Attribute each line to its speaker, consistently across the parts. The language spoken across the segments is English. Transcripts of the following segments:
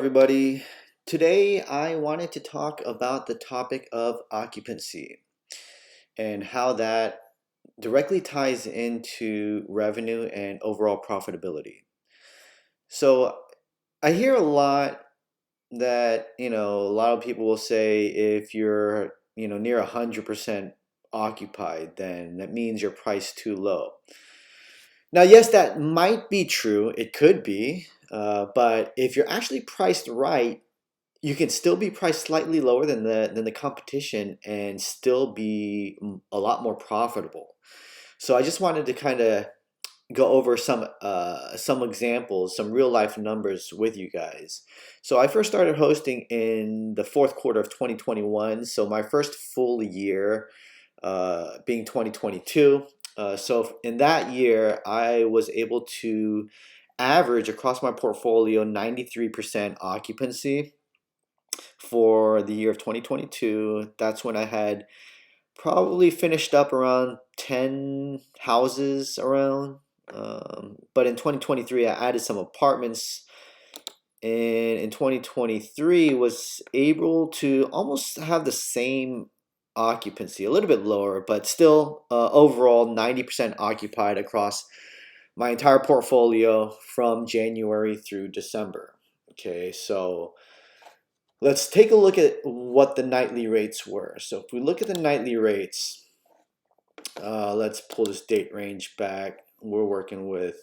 Speaker 1: everybody. Today I wanted to talk about the topic of occupancy and how that directly ties into revenue and overall profitability. So I hear a lot that, a lot of people will say if you're, near 100% occupied, then that means your price too low. Now, yes, that might be true. It could be. But if you're actually priced right, you can still be priced slightly lower than the competition and still be a lot more profitable. So I just wanted to kind of go over some examples, some real life numbers with you guys. So I first started hosting in the fourth quarter of 2021. So my first full year being 2022. So in that year, I was able to average across my portfolio 93% occupancy for the year of 2022. That's when I had probably finished up around 10 houses around. But in 2023, I added some apartments. And in 2023, was able to almost have the same occupancy, a little bit lower, but still overall 90% occupied across my entire portfolio from January through December. Okay, so let's take a look at what the nightly rates were. So if we look at the nightly rates, let's pull this date range back. We're working with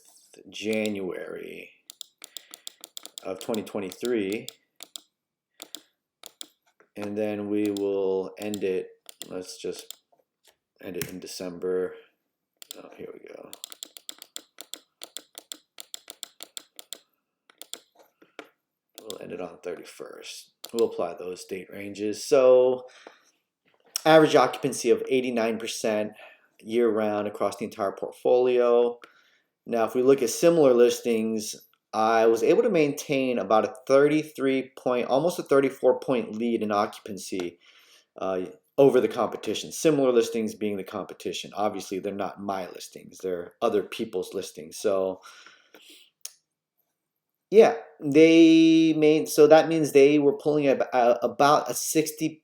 Speaker 1: January of 2023, and then we will end it. Let's just end it in December. Oh, here we go. We'll end it on 31st. We'll apply those date ranges. So average occupancy of 89% year round across the entire portfolio. Now, if we look at similar listings, I was able to maintain about a 33 point, almost a 34 point lead in occupancy over the competition. Similar listings being the competition. Obviously, they're not my listings, they're other people's listings. So yeah, so that means they were pulling about a 60%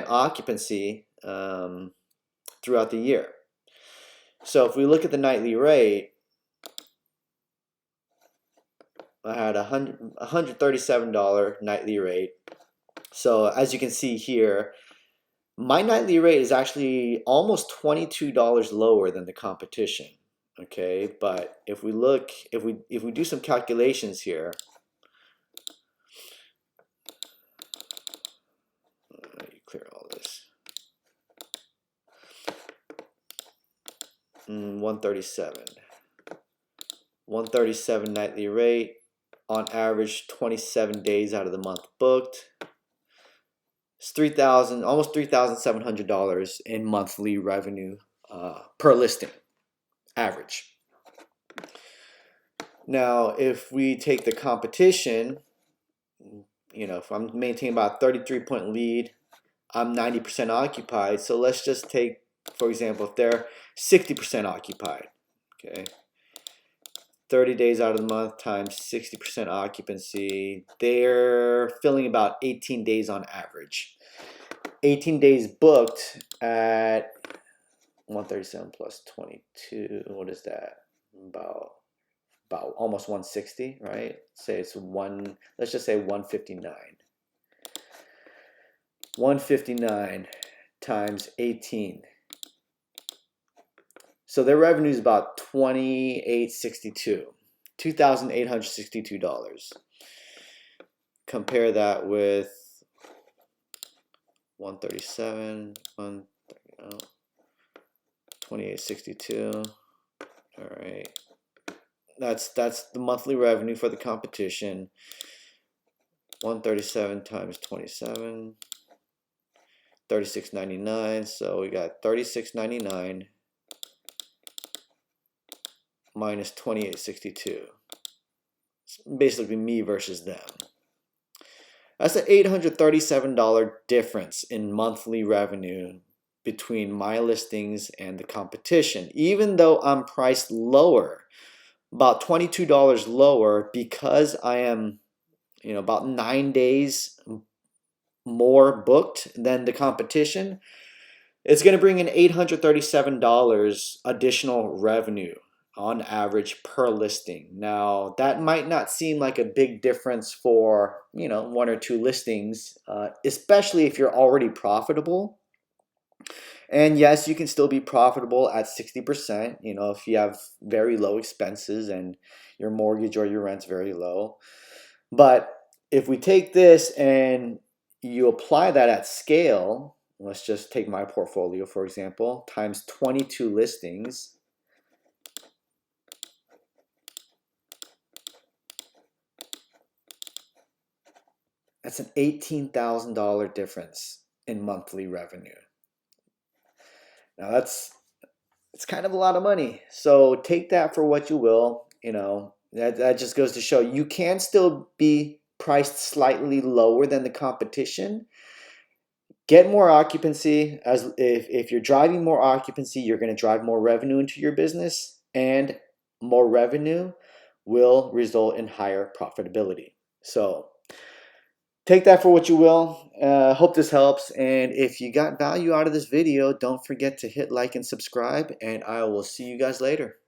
Speaker 1: occupancy throughout the year. So if we look at the nightly rate, I had a $137 nightly rate. So as you can see here, my nightly rate is actually almost $22 lower than the competition. Okay, but if we do some calculations here, you clear all this. 137 nightly rate, on average 27 days out of the month booked. It's almost $3,700 in monthly revenue per listing, average. Now, if we take the competition, if I'm maintaining about a 33 point lead, I'm 90% occupied. So let's just take, for example, if they're 60% occupied, okay, 30 days out of the month times 60% occupancy, they're filling about 18 days on average. 18 days booked at 137 plus 22, what is that? About almost 160, right? Let's just say 159. 159 times 18. So their revenue is about $2,862. Compare that with 137, 2862. All right. That's the monthly revenue for the competition. 137 times 27, $36.99. So we got $36.99 minus $28.62. It's basically me versus them. That's an $837 difference in monthly revenue between my listings and the competition, even though I'm priced lower, about $22 lower, because I am about 9 days more booked than the competition, it's going to bring in $837 additional revenue on average per listing. Now, that might not seem like a big difference for, one or two listings, especially if you're already profitable. And yes, you can still be profitable at 60%, if you have very low expenses and your mortgage or your rent's very low. But if we take this and you apply that at scale, let's just take my portfolio, for example, times 22 listings. That's an $18,000 difference in monthly revenue. Now it's kind of a lot of money. So take that for what you will. That just goes to show you can still be priced slightly lower than the competition. Get more occupancy. As if you're driving more occupancy, you're going to drive more revenue into your business, and more revenue will result in higher profitability. So take that for what you will. Hope this helps. And if you got value out of this video, don't forget to hit like and subscribe, and I will see you guys later.